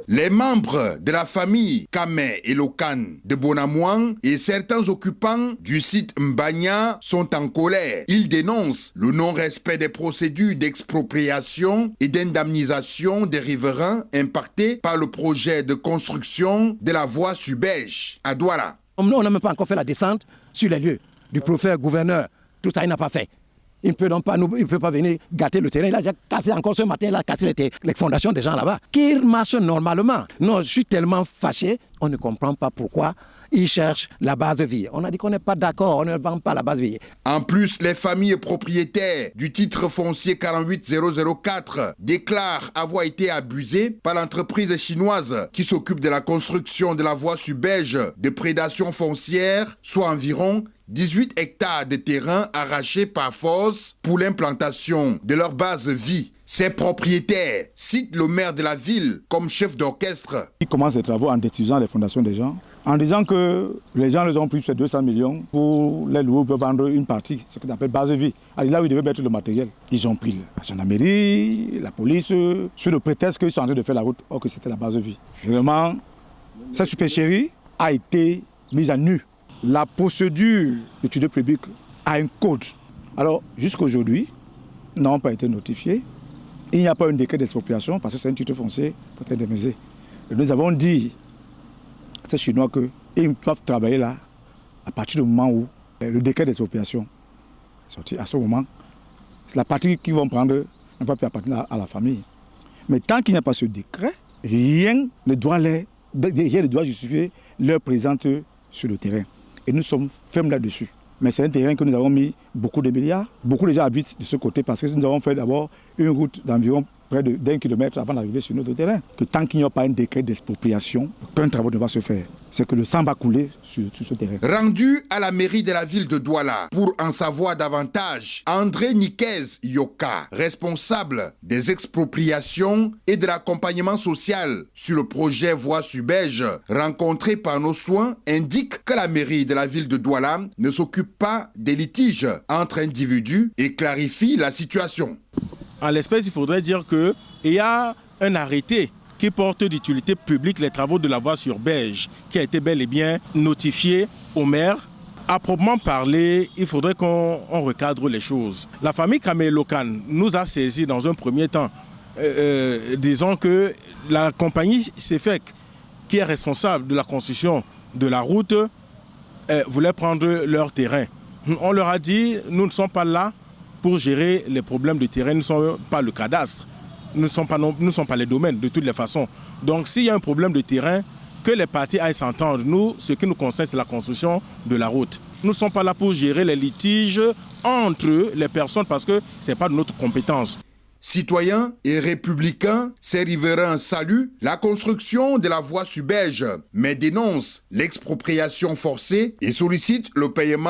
Les membres de la famille Kamé et Lokan de Bonamouang et certains occupants du site Mbanya sont en colère. Ils dénoncent le non-respect des procédures d'expropriation et d'indemnisation des riverains impactés par le projet de construction de la voie Subège à Douala. On n'a même pas encore fait la descente sur les lieux du préfet, gouverneur. Tout ça, il n'a pas fait. Il ne peut pas venir gâter le terrain. Il a déjà cassé encore ce matin, il a cassé les fondations des gens là-bas. Qui marchent normalement. Non, je suis tellement fâché, on ne comprend pas pourquoi ils cherchent la base vie. On a dit qu'on n'est pas d'accord, on ne vend pas la base vie. En plus, les familles propriétaires du titre foncier 48004 déclarent avoir été abusées par l'entreprise chinoise qui s'occupe de la construction de la voie Subège de prédation foncière, soit environ 18 hectares de terrain arrachés par force pour l'implantation de leur base vie. Ces propriétaires citent le maire de la ville comme chef d'orchestre. Ils commencent les travaux en détruisant les fondations des gens, en disant que les gens les ont pris ces 200 millions pour les louer, pour vendre une partie, ce qu'on appelle base vie. Alors là où ils devaient mettre le matériel, ils ont pris la gendarmerie, la police, sur le prétexte qu'ils sont en train de faire la route, or que c'était la base vie. Finalement, cette supercherie a été mise à nu. La procédure d'étude publique a un code. Alors, jusqu'à aujourd'hui, n'ont pas été notifiés. Il n'y a pas un décret d'expropriation parce que c'est un titre foncier pour être indemnisé. Et nous avons dit à ces Chinois qu'ils doivent travailler là à partir du moment où le décret d'expropriation est sorti. À ce moment, c'est la partie qu'ils vont prendre ne va plus appartenir à la famille. Mais tant qu'il n'y a pas ce décret, rien ne doit justifier leur présence sur le terrain. Et nous sommes fermes là-dessus. Mais c'est un terrain que nous avons mis beaucoup de milliards. Beaucoup de gens habitent de ce côté parce que nous avons fait d'abord une route d'environ près d'1 kilomètre avant d'arriver sur notre terrain. Que tant qu'il n'y a pas un décret d'expropriation, aucun travail ne va se faire. C'est que le sang va couler sur ce terrain. Rendu à la mairie de la ville de Douala pour en savoir davantage, André Niquez Yoka, responsable des expropriations et de l'accompagnement social sur le projet Voie Subège, rencontré par nos soins, indique que la mairie de la ville de Douala ne s'occupe pas des litiges entre individus et clarifie la situation. En l'espèce, il faudrait dire qu'il y a un arrêté qui porte d'utilité publique les travaux de la voie Subège, qui a été bel et bien notifié au maire. À proprement parler, il faudrait qu'on recadre les choses. La famille Kamé Lokan nous a saisis dans un premier temps, disons que la compagnie CEFEC, qui est responsable de la construction de la route, voulait prendre leur terrain. On leur a dit, nous ne sommes pas là pour gérer les problèmes de terrain, nous ne sommes pas le cadastre, nous ne sommes pas les domaines de toutes les façons. Donc s'il y a un problème de terrain, que les parties aillent s'entendre. Nous, ce qui nous concerne, c'est la construction de la route. Nous ne sommes pas là pour gérer les litiges entre les personnes parce que ce n'est pas de notre compétence. Citoyens et républicains, ces riverains saluent la construction de la voie Subège, mais dénoncent l'expropriation forcée et sollicitent le paiement